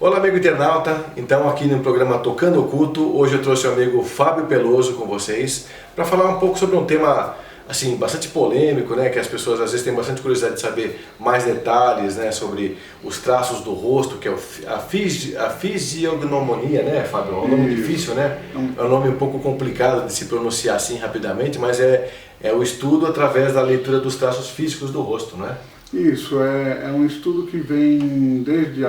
Olá, amigo internauta. Então, aqui no programa Tocando Oculto, hoje eu trouxe o amigo Fábio Peloso com vocês para falar um pouco sobre um tema assim bastante polêmico, né? Que as pessoas às vezes têm bastante curiosidade de saber mais detalhes, né? Sobre os traços do rosto, que é a fisiognomonia, né, Fábio? É um nome difícil, né? É um nome um pouco complicado de se pronunciar assim rapidamente, mas é o estudo através da leitura dos traços físicos do rosto, não é? Isso, é um estudo que vem desde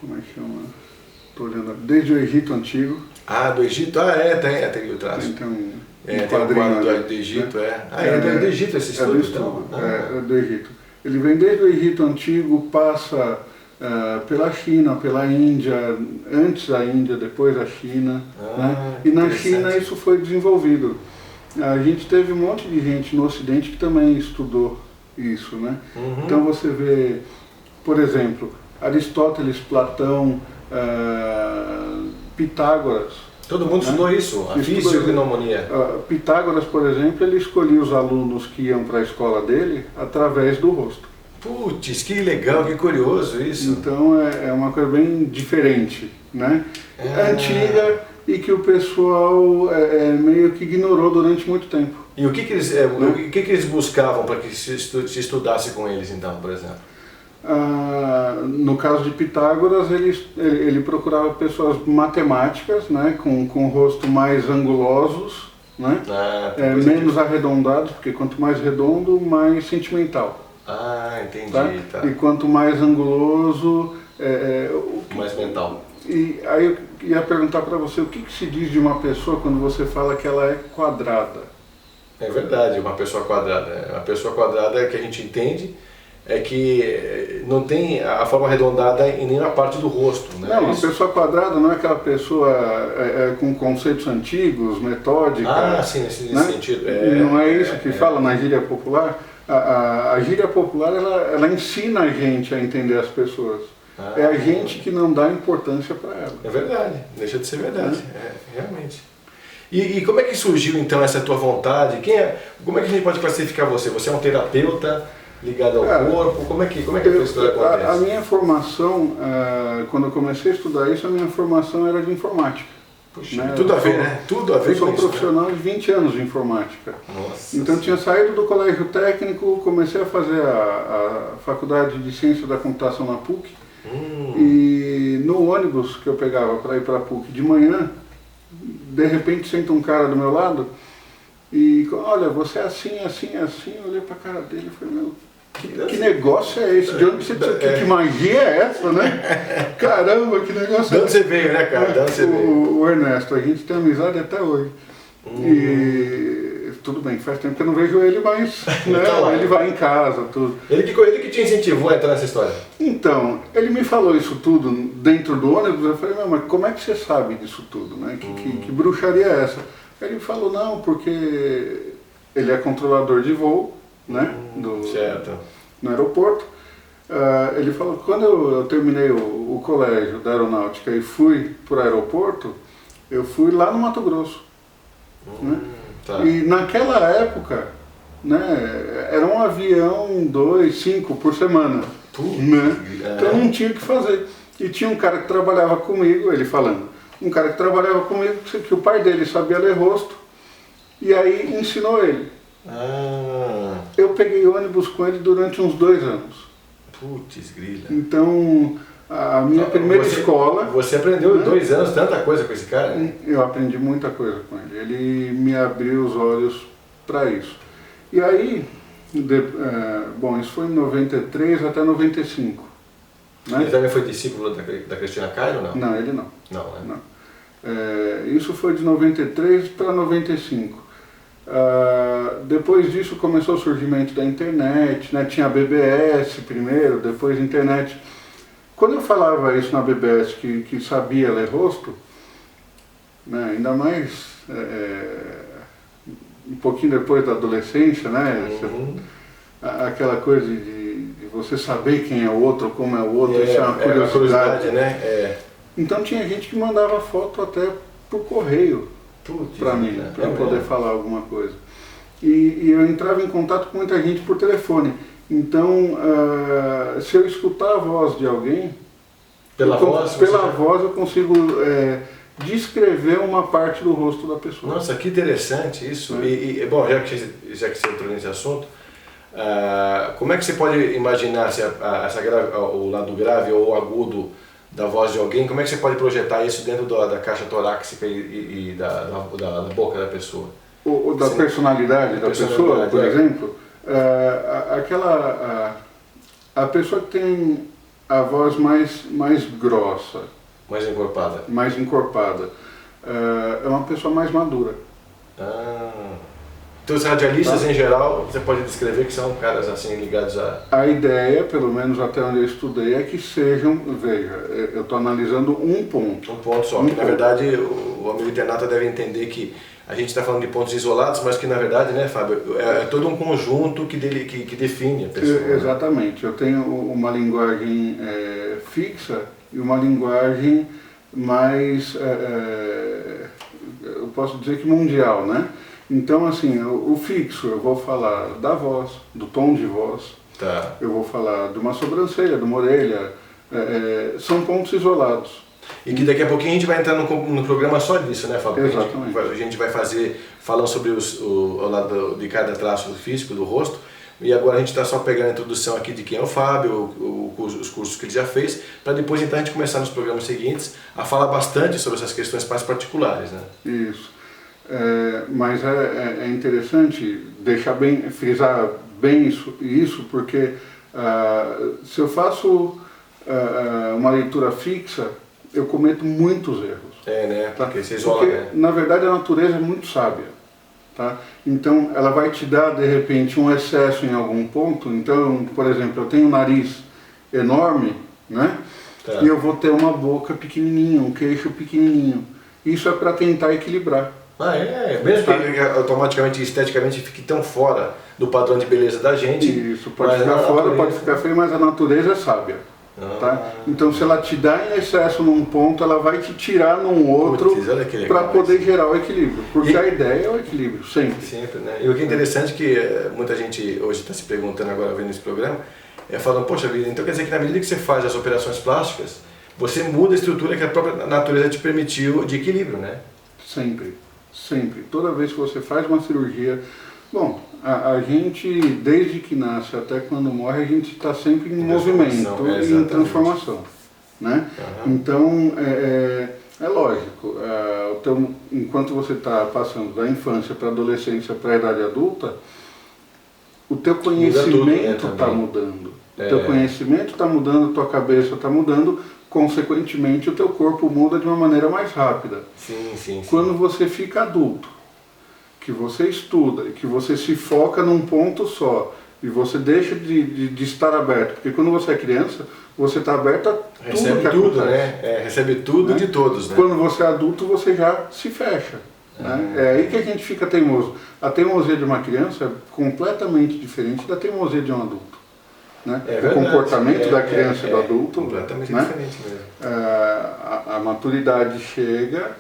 como é que chama? Tô olhando, desde o Egito Antigo. Ah, do Egito? Tem o traço. Tem um quadro do Egito, né? É do Egito esse estudo? É do Egito. Ele vem desde o Egito Antigo, passa pela China, pela Índia, antes da Índia, depois da China. Né? E na China isso foi desenvolvido. A gente teve um monte de gente no Ocidente que também estudou isso, né? Então você vê, por exemplo, Aristóteles, Platão, Pitágoras. Todo mundo estudou isso, a fisiognomonia. Pitágoras, por exemplo, ele escolhia os alunos que iam para a escola dele através do rosto. Putz, que legal, que curioso isso. Então é uma coisa bem diferente, né? Antiga e que o pessoal meio que ignorou durante muito tempo. E o que eles buscavam para que se estudasse com eles, então, por exemplo? No caso de Pitágoras, ele procurava pessoas matemáticas, né, com o rosto mais angulosos, né, menos arredondados, porque quanto mais redondo, mais sentimental. Entendi. Tá? E quanto mais anguloso... mais mental. E aí eu ia perguntar para você, o que se diz de uma pessoa quando você fala que ela é quadrada? É verdade, uma pessoa quadrada. Uma pessoa quadrada que a gente entende é que não tem a forma arredondada em nenhuma parte do rosto, né? Não, uma pessoa quadrada não é aquela pessoa com conceitos antigos, metódica. Sim, nesse né? sentido. Não é isso que fala na gíria popular? A gíria popular, ela ensina a gente a entender as pessoas. É a gente que não dá importância para ela. É verdade, deixa de ser verdade, realmente. E como é que surgiu então essa tua vontade? Como é que a gente pode classificar você? Você é um terapeuta ligado ao corpo? Como é que a tua história acontece? A minha formação, quando eu comecei a estudar isso, a minha formação era de informática. Puxa, né? Tudo a ver, né? Tudo a ver com isso. Eu sou profissional de 20 anos de informática. Nossa. Então eu tinha saído do colégio técnico, comecei a fazer a faculdade de ciência da computação na PUC. E no ônibus que eu pegava para ir para a PUC de manhã, de repente senta um cara do meu lado e olha, você é assim, assim, assim. Eu olhei para a cara dele e falei, meu, que negócio é esse? De onde você que magia é essa, né? Caramba, que negócio de onde você veio, né, cara? De onde você veio? O Ernesto, a gente tem amizade até hoje. E tudo bem, faz tempo que eu não vejo ele, mas né, ele vai em casa, tudo. Ele que te incentivou a entrar nessa história? Então, ele me falou isso tudo dentro do ônibus. Eu falei, mas como é que você sabe disso tudo, né? Que bruxaria é essa? Ele falou, não, porque ele é controlador de voo, né? No aeroporto. Ele falou que quando eu terminei o colégio da aeronáutica e fui para o aeroporto, eu fui lá no Mato Grosso. Né? E naquela época, né, era um avião 2, 5 por semana. Né? Então não tinha o que fazer. E tinha um cara que trabalhava comigo, ele falando, um cara que trabalhava comigo, que o pai dele sabia ler rosto, e aí ensinou ele. Eu peguei ônibus com ele durante uns 2 anos. Putz, grila. Então, a minha primeira escola... Você aprendeu em 2 anos tanta coisa com esse cara? Eu aprendi muita coisa com ele. Ele me abriu os olhos para isso. E aí, bom, isso foi em 93 até 95. Né? Ele também foi discípulo da Cristina Cairo ou não? Não, ele não. Não, né? Não. Isso foi de 93 para 95. Depois disso começou o surgimento da internet, né? Tinha a BBS primeiro, depois a internet. Quando eu falava isso na BBS, que sabia ler rosto, né? Ainda mais um pouquinho depois da adolescência, né? Aquela coisa de você saber quem é o outro, como é o outro, isso é uma curiosidade, né? Então tinha gente que mandava foto até por correio para mim, para eu poder falar alguma coisa. E eu entrava em contato com muita gente por telefone. Então, se eu escutar a voz de alguém, pela voz eu consigo descrever uma parte do rosto da pessoa. Nossa, que interessante isso. Bom, já que você entrou nesse assunto, como é que você pode imaginar se o lado grave ou agudo da voz de alguém, como é que você pode projetar isso dentro da caixa torácica e da boca da pessoa? Ou da personalidade da pessoa, por exemplo? A pessoa que tem a voz mais grossa, mais encorpada, é uma pessoa mais madura. Então os radialistas em geral, você pode descrever que são caras assim ligados a... A ideia, pelo menos até onde eu estudei, é que sejam, veja, eu estou analisando um ponto. Um ponto só, que na verdade o amigo internauta deve entender que a gente está falando de pontos isolados, mas que na verdade, né, Fábio, é todo um conjunto que define a pessoa. Exatamente, eu tenho uma linguagem fixa e uma linguagem mais, eu posso dizer que mundial, né? Então, assim, o fixo, eu vou falar da voz, do tom de voz, eu vou falar de uma sobrancelha, de uma orelha, são pontos isolados. E que daqui a pouquinho a gente vai entrar no programa só disso, né, Fábio? Exatamente. A gente vai falando sobre o lado de cada traço físico do rosto, e agora a gente está só pegando a introdução aqui de quem é o Fábio, os cursos que ele já fez, para depois então a gente começar nos programas seguintes a falar bastante sobre essas questões mais particulares, né? Isso. Mas é interessante frisar bem isso porque se eu faço uma leitura fixa, eu cometo muitos erros. Né? Porque você isola, né? Na verdade, a natureza é muito sábia. Tá? Então, ela vai te dar, de repente, um excesso em algum ponto. Então, por exemplo, eu tenho um nariz enorme, né? E eu vou ter uma boca pequenininha, um queixo pequenininho. Isso é para tentar equilibrar. Mesmo que automaticamente, esteticamente, fique tão fora do padrão de beleza da gente. Isso, pode ficar fora, pode ficar feio, mas a natureza é sábia. Tá? Então, se ela te dá em excesso num ponto, ela vai te tirar num outro para poder gerar o equilíbrio. Porque a ideia é o equilíbrio, sempre. Sempre, né? E o que é interessante é que muita gente hoje está se perguntando agora, vendo esse programa, falando, poxa vida, então quer dizer que na medida que você faz as operações plásticas, você muda a estrutura que a própria natureza te permitiu de equilíbrio, né? Sempre, sempre. Toda vez que você faz uma cirurgia... Bom, a gente, desde que nasce até quando morre, a gente está sempre em movimento e em transformação. Né? Então, é lógico, enquanto você está passando da infância para a adolescência, para a idade adulta, o teu conhecimento está mudando. O teu conhecimento está mudando, a tua cabeça está mudando, consequentemente o teu corpo muda de uma maneira mais rápida. Sim. Quando você fica adulto, que você estuda e que você se foca num ponto só e você deixa de estar aberto, porque quando você é criança, você está aberto a tudo recebe que tudo, acontece. né? Recebe tudo de todos, né? Quando você é adulto, você já se fecha. Né? É aí que a gente fica teimoso. A teimosia de uma criança é completamente diferente da teimosia de um adulto. Né? O comportamento da criança e do adulto completamente né? diferente mesmo. A maturidade chega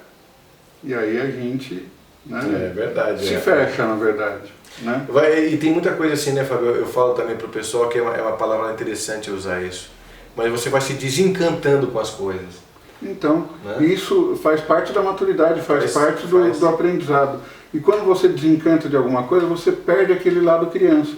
e aí a gente... Né? É verdade. Se fecha, na verdade. Né? E tem muita coisa assim, né, Fábio? Eu falo também pro pessoal que é uma palavra interessante usar isso. Mas você vai se desencantando com as coisas. Então, isso faz parte da maturidade, faz parte do aprendizado. E quando você desencanta de alguma coisa, você perde aquele lado criança.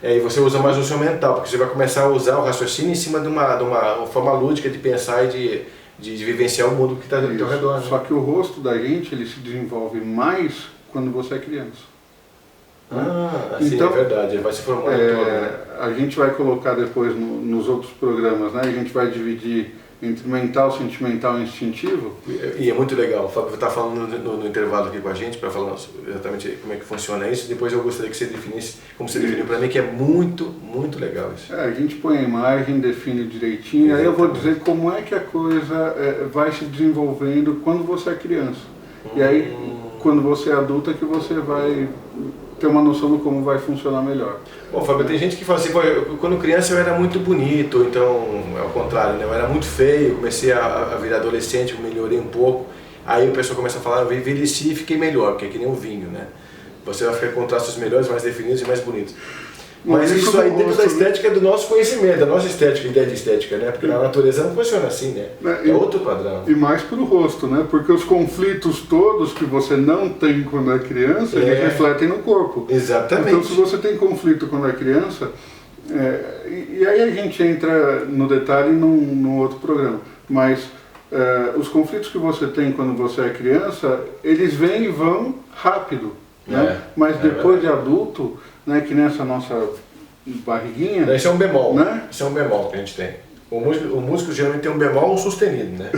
E você usa mais o seu mental, porque você vai começar a usar o raciocínio em cima de uma forma lúdica de pensar e de vivenciar o mundo que está ao teu redor. Né? Só que o rosto da gente, ele se desenvolve mais quando você é criança. Assim, então, é verdade, ele vai se formando todo, né? A gente vai colocar depois nos outros programas, né? A gente vai dividir entre mental, sentimental e instintivo. E é muito legal, o Fábio está falando no intervalo aqui com a gente, para falar exatamente como é que funciona isso. Depois eu gostaria que você definisse, como você definiu para mim, que é muito, muito legal isso. A gente põe a imagem, define direitinho, exatamente. Aí eu vou dizer como é que a coisa vai se desenvolvendo quando você é criança. E aí, quando você é adulta, que você vai ter uma noção de como vai funcionar melhor. Bom, Fábio, tem gente que fala assim, quando criança eu era muito bonito, então, ao contrário, né? Eu era muito feio, comecei a virar adolescente, melhorei um pouco, aí o pessoal começa a falar, eu envelheci e fiquei melhor, porque é que nem um vinho, né? Você vai ficar com traços melhores, mais definidos e mais bonitos. Mas isso aí dentro da estética é do nosso conhecimento, da nossa estética, ideia de estética, né? Porque na natureza não funciona assim, né? É outro padrão. E mais pro rosto, né? Porque os conflitos todos que você não tem quando é criança, eles refletem no corpo. Exatamente. Então, se você tem conflito quando é criança, e aí a gente entra no detalhe num outro programa, mas os conflitos que você tem quando você é criança, eles vêm e vão rápido, né? Mas depois de adulto, né, que nessa nossa barriguinha... Esse é um bemol, né? Esse é um bemol que a gente tem. O músico geralmente tem um bemol ou um sustenido, né?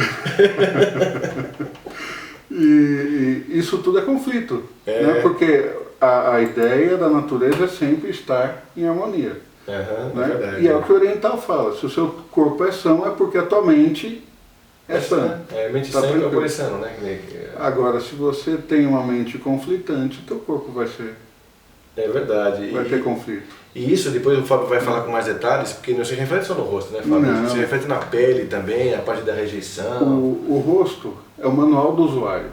E isso tudo é conflito, né? Porque a ideia da natureza é sempre estar em harmonia. Uhum, né? É verdade. E é o que o oriental fala, se o seu corpo é são, é porque a tua mente é sã. A mente Tá sã e o tranquilo. corpo é sano, né? Agora, se você tem uma mente conflitante, o teu corpo vai verdade. ter conflito. E isso depois o Fábio vai falar com mais detalhes, porque não se reflete só no rosto, né, Fábio? Não. Se reflete na pele também, a parte da rejeição. O rosto é o manual do usuário.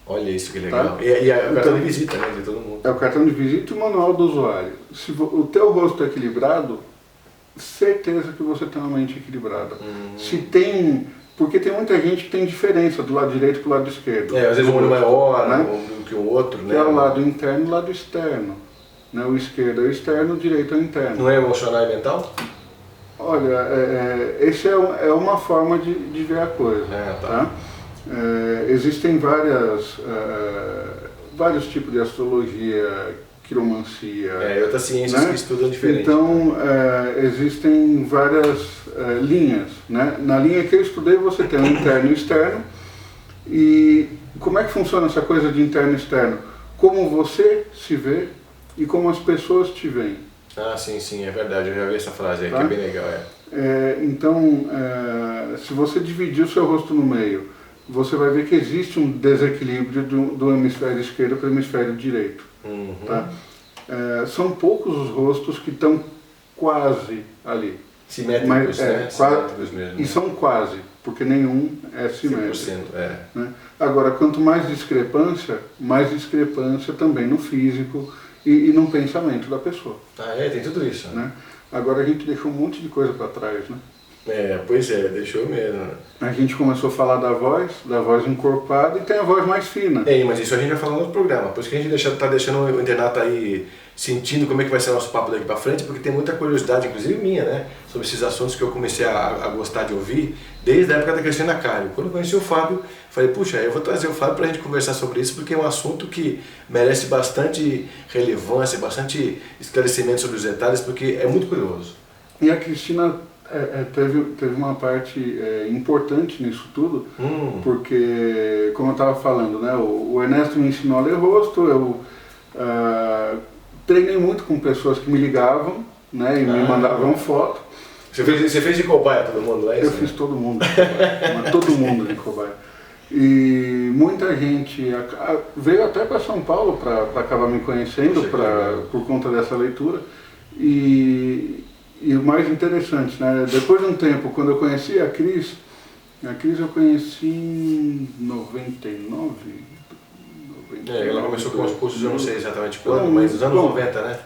Olha isso que legal. Tá? E o cartão de visita, né, de todo mundo. É o cartão de visita e o manual do usuário. Se o teu rosto é equilibrado, certeza que você tem uma mente equilibrada. Se tem... Porque tem muita gente que tem diferença do lado direito para o lado esquerdo. Às vezes um olho maior, né? do que o outro, né? Que é o lado interno e o lado externo. Né? O esquerdo é o externo, o direito é o interno. Não é emocional e mental? Olha, esse é uma forma de ver a coisa. Tá. Existem vários tipos de astrologia, quiromancia. E outras ciências, né, que estudam diferente. Então, existem várias linhas. Né? Na linha que eu estudei, você tem o interno e o externo. E como é que funciona essa coisa de interno e externo? Como você se vê e como as pessoas te veem. Sim, é verdade. Eu já vi essa frase aí, tá? Que é bem legal. Então, se você dividir o seu rosto no meio, você vai ver que existe um desequilíbrio do hemisfério esquerdo para o hemisfério direito. Tá? São poucos os rostos que estão quase ali. Simétricos, né? Simétricos mesmo. E são quase, porque nenhum é simétrico. 100%, né? Agora, quanto mais discrepância também no físico e no pensamento da pessoa. Tem tudo isso. Né? Agora a gente deixou um monte de coisa para trás, né? Pois é, deixou mesmo. A gente começou a falar da voz encorpada e tem a voz mais fina. Mas isso a gente vai falar no outro programa, por isso que a gente está deixando o internato aí sentindo como é que vai ser o nosso papo daqui para frente, porque tem muita curiosidade, inclusive minha, né, sobre esses assuntos que eu comecei a gostar de ouvir desde a época da Cristina Cário. Quando eu conheci o Fábio, falei, puxa, eu vou trazer o Fábio para a gente conversar sobre isso, porque é um assunto que merece bastante relevância, bastante esclarecimento sobre os detalhes, porque é muito curioso. E a Cristina teve uma parte importante nisso tudo, porque, como eu estava falando, né, o Ernesto me ensinou a ler rosto, eu treinei muito com pessoas que me ligavam, né, e me mandavam foto. Você fez de cobaia todo mundo, é isso? Eu fiz todo mundo de cobaia, mas todo mundo de cobaia. E muita gente veio até para São Paulo para acabar me conhecendo por conta dessa leitura. E o mais interessante, né, depois de um tempo, quando eu conheci a Cris eu conheci em 99. Ela começou com os cursos, eu não sei exatamente quando, mas nos anos 90, né?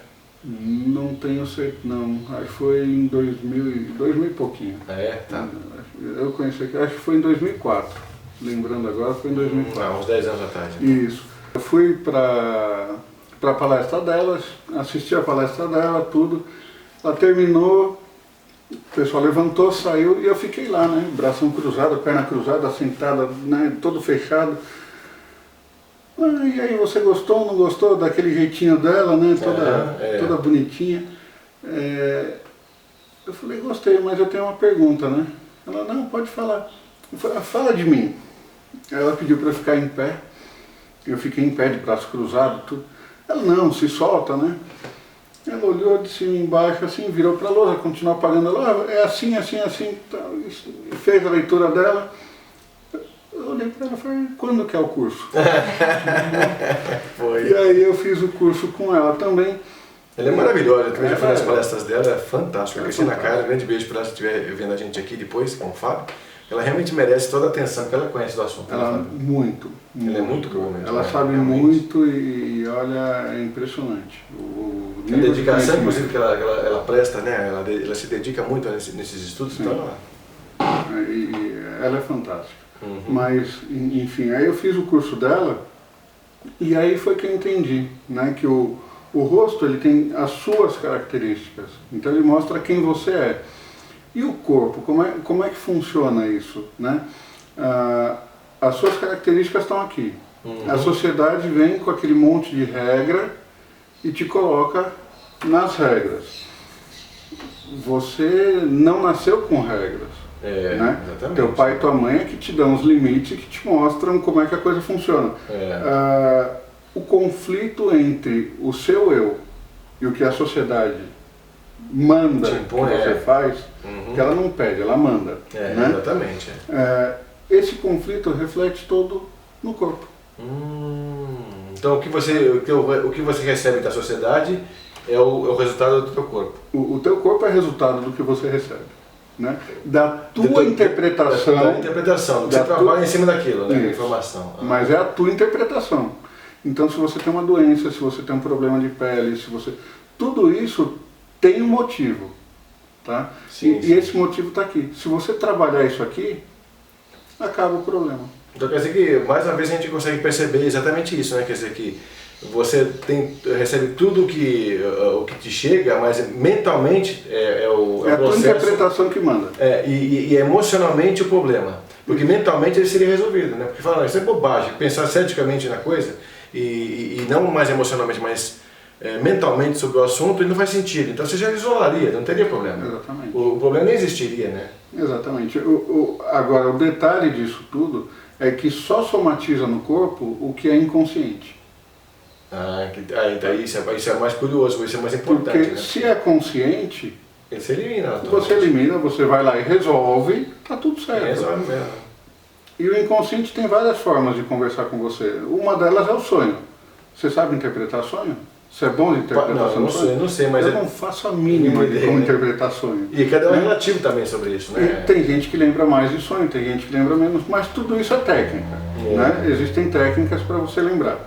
Não tenho certeza, não. Acho que foi em 2000 e pouquinho. Tá. Eu conheci aqui, acho que foi em 2004. Lembrando agora, foi em 2004. Uns 10 anos atrás. Isso. Eu fui para a palestra dela, assisti a palestra dela, tudo. Ela terminou, o pessoal levantou, saiu e eu fiquei lá, né? Bração cruzado, perna cruzada, sentada, né? Todo fechado. E aí, você gostou ou não gostou daquele jeitinho dela, né? Toda bonitinha. Eu falei, gostei, mas eu tenho uma pergunta, né? Ela, não, pode falar. Eu falei, fala de mim. Ela pediu para eu ficar em pé. Eu fiquei em pé, de braço cruzado, tudo. Ela, não, se solta, né? Ela olhou de cima e embaixo, assim, virou para a lousa, continuou apagando. Ela, é assim, assim, assim. Tá, fez a leitura dela. Eu olhei para ela e falei, quando que é o curso? Foi. E aí eu fiz o curso com ela também. Ela é maravilhosa, eu também já fui nas palestras dela, é fantástica. A Cristina Cário, grande beijo para ela se estiver vendo a gente aqui depois, com o Fábio. ela realmente merece toda a atenção que ela conhece do assunto. Ela, né? muito. Ela é muito boa mesmo. Ela sabe realmente. muito e olha, é impressionante. A dedicação, inclusive, que ela presta, né? Ela se dedica muito nesses estudos, Sim. então ela é fantástica. Uhum. Mas, enfim, aí eu fiz o curso dela e aí foi que eu entendi, né? Que o rosto, ele tem as suas características, então ele mostra quem você é. E o corpo, como é que funciona isso, né? As suas características estão aqui. Uhum. A sociedade vem com aquele monte de regra e te coloca nas regras. Você não nasceu com regras. Né? Exatamente. Teu pai e tua mãe é que te dão os limites e que te mostram como é que a coisa funciona. O conflito entre o seu eu e o que a sociedade manda que você faz, que ela não pede, ela manda. Né? Exatamente. Esse conflito reflete todo no corpo. Então o que você recebe da sociedade é o resultado do teu corpo. O teu corpo é resultado do que você recebe. Né? Da tua interpretação. Da interpretação, você trabalha em cima daquilo, né? Da informação. Mas é a tua interpretação. Então, se você tem uma doença, se você tem um problema de pele, tudo isso tem um motivo. Tá? Sim. E esse motivo está aqui. Se você trabalhar isso aqui, acaba o problema. Então quer dizer que, mais uma vez, a gente consegue perceber exatamente isso, né? Quer dizer que você recebe tudo o que te chega, mas mentalmente é o a processo. tua interpretação que manda. E emocionalmente o problema. Porque mentalmente ele seria resolvido, né? Porque fala, isso é bobagem, pensar ceticamente na coisa e não mais emocionalmente, mas mentalmente sobre o assunto, ele não faz sentido. Então você já isolaria, não teria problema. Exatamente. O problema nem existiria, né? Exatamente. Agora, o detalhe disso tudo é que só somatiza no corpo o que é inconsciente. Então isso é mais curioso, isso é mais importante. Porque né? se é consciente, você elimina. você elimina, você vai lá e resolve, tá tudo certo. Resolve mesmo. E o inconsciente tem várias formas de conversar com você. Uma delas é o sonho. Você sabe interpretar sonho? Você é bom de interpretação de sonho? Não sei, mas eu não faço a mínima de como interpretar sonho. E cada um é relativo também sobre isso, né? E tem gente que lembra mais de sonho, tem gente que lembra menos, mas tudo isso é técnica. Né? Existem técnicas para você lembrar.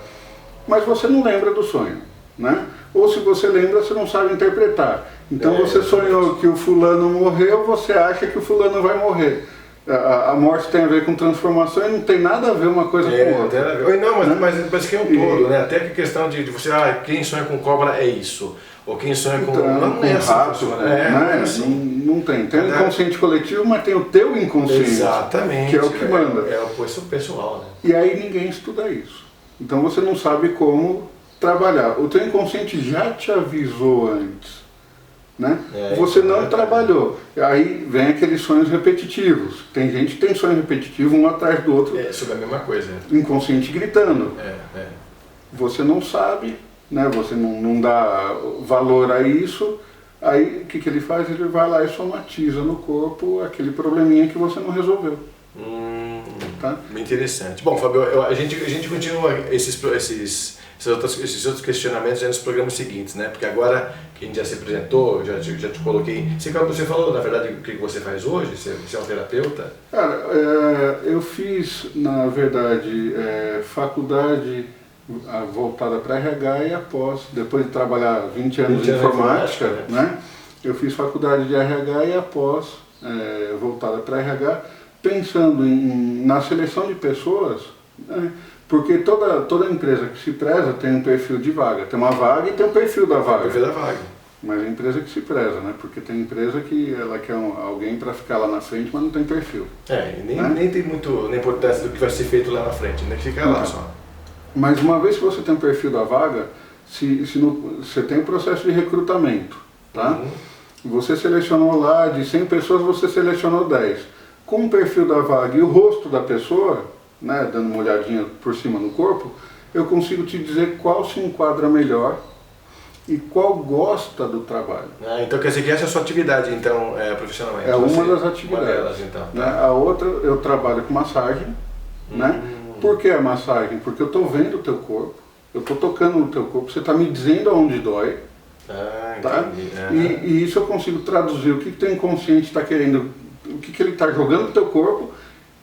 Mas você não lembra do sonho, né? Ou se você lembra, você não sabe interpretar. Então você sonhou que o fulano morreu, você acha que o fulano vai morrer. A morte tem a ver com transformação e não tem nada a ver uma coisa com outra. Não, mas que é um todo, né? Até que a questão de você, quem sonha com cobra é isso. Ou quem sonha com... Não é assim, rato, né? Assim. Não tem. Tem o inconsciente coletivo, mas tem o teu inconsciente. Exatamente. Que é o que manda. É o pessoal, né? E aí ninguém estuda isso. Então você não sabe como trabalhar. O teu inconsciente já te avisou antes. Né? Você não trabalhou. Aí vem aqueles sonhos repetitivos. Tem gente que tem sonho repetitivo um atrás do outro. Sobre a mesma coisa. Inconsciente gritando. Você não sabe, né? Você não dá valor a isso. Aí o que ele faz? Ele vai lá e somatiza no corpo aquele probleminha que você não resolveu. Tá? Interessante. Bom, Fábio, a gente continua esses outros questionamentos já nos programas seguintes, né? Porque agora que a gente já se apresentou, já te coloquei... Você falou, na verdade, o que você faz hoje? Você é um terapeuta? Cara, eu fiz, na verdade, faculdade voltada para RH e após, depois de trabalhar 20 anos em informática, né? Eu fiz faculdade de RH e após, voltada para RH, pensando na seleção de pessoas, né? Porque toda empresa que se preza tem um perfil de vaga. Tem uma vaga e tem um perfil da vaga. Perfil da vaga. Mas é a empresa que se preza, né? Porque tem empresa que ela quer alguém para ficar lá na frente, mas não tem perfil. Nem tem muito na importância do que vai ser feito lá na frente, né? Fica lá só. Mas uma vez que você tem um perfil da vaga, você tem um processo de recrutamento, tá? Você selecionou lá, de 100 pessoas, você selecionou 10. Com o perfil da vaga e o rosto da pessoa, né, dando uma olhadinha por cima no corpo, eu consigo te dizer qual se enquadra melhor e qual gosta do trabalho. Então quer dizer que essa é a sua atividade, então, profissionalmente? É uma das atividades. Uma delas, então. Né? A outra, eu trabalho com massagem, né? Por que a massagem? Porque eu estou vendo o teu corpo, eu estou tocando no teu corpo, você está me dizendo aonde dói, tá? E isso eu consigo traduzir o que o teu inconsciente está querendo, o que ele está jogando no teu corpo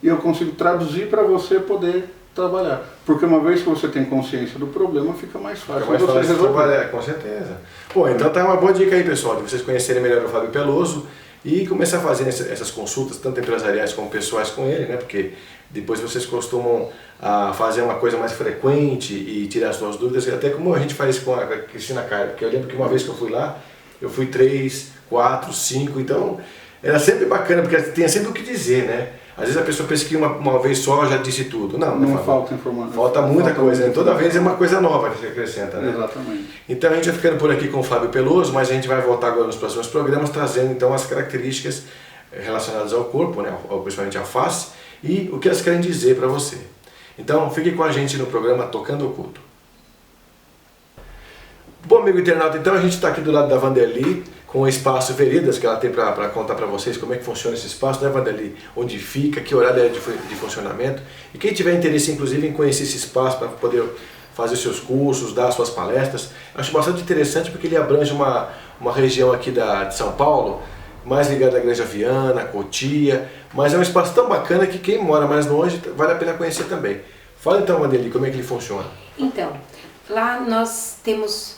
e eu consigo traduzir para você poder trabalhar. Porque uma vez que você tem consciência do problema, fica mais fácil. Fica mais fácil de trabalhar, com certeza. Bom, então tá uma boa dica aí, pessoal, de vocês conhecerem melhor o Fábio Peloso e começar a fazer essas consultas, tanto empresariais como pessoais com ele, né? Porque depois vocês costumam fazer uma coisa mais frequente e tirar suas dúvidas, até como a gente faz com a Cristina Carla, porque eu lembro que uma vez que eu fui lá, eu fui 3, 4, 5, então era sempre bacana, porque tinha sempre o que dizer, né? Às vezes a pessoa pensa que uma vez só já disse tudo. Não falta informação. Falta muita coisa, né? Toda vez é uma coisa nova que você acrescenta, né? Exatamente. Então a gente vai ficando por aqui com o Fábio Peloso, mas a gente vai voltar agora nos próximos programas trazendo então as características relacionadas ao corpo, né? Principalmente à face, e o que elas querem dizer para você. Então fique com a gente no programa Tocando Oculto. Bom, amigo internauta, então a gente está aqui do lado da Vanderly, com o Espaço Veredas, que ela tem para contar para vocês como é que funciona esse espaço, né, Vanderly? Onde fica, que horário é de funcionamento. E quem tiver interesse, inclusive, em conhecer esse espaço para poder fazer seus cursos, dar suas palestras, acho bastante interessante porque ele abrange uma região aqui de São Paulo, mais ligada à Granja Viana, Cotia, mas é um espaço tão bacana que quem mora mais longe vale a pena conhecer também. Fala então, Vanderly, como é que ele funciona? Então, lá nós temos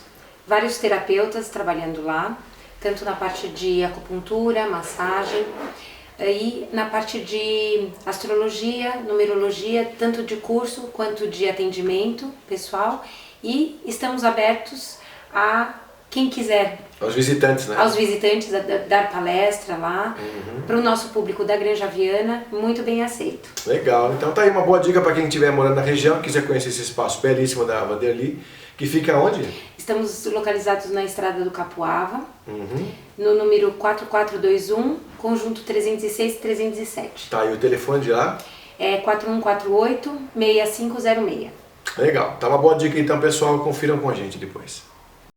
vários terapeutas trabalhando lá, tanto na parte de acupuntura, massagem, e na parte de astrologia, numerologia, tanto de curso quanto de atendimento pessoal, e estamos abertos a quem quiser. Aos visitantes, né? Aos visitantes, a dar palestra lá, para o nosso público da Granja Viana, muito bem aceito. Legal, então tá aí uma boa dica para quem estiver morando na região, quiser conhecer esse espaço belíssimo da Vanderly, que fica onde? Estamos localizados na Estrada do Capuava, no número 4421, conjunto 306-307. Tá, e o telefone de lá? É 4148-6506. Legal, tá uma boa dica então, pessoal, confiram com a gente depois.